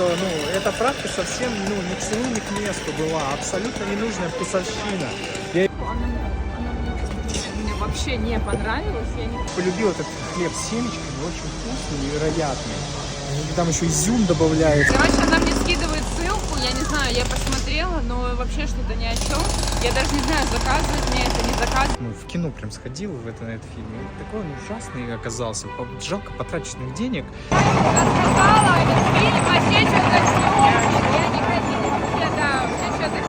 что, ну, эта правка совсем, ну, ни к селу, ни к месту была. Абсолютно ненужная вкусовщина. Я Мне вообще не понравилось. Я не... полюбил этот хлеб с семечками, очень вкусный, невероятный. Там еще изюм добавляется. Короче, она мне скидывает ссылку, я не знаю, я посмотрела, но вообще что-то ни о чем. Я даже не знаю, заказывать мне это, не заказывать. Ну, в кино прям сходил на этот фильм. Такой он ужасный оказался. Жалко потраченных денег. Я сказала, этот фильм осечен начнем. Я не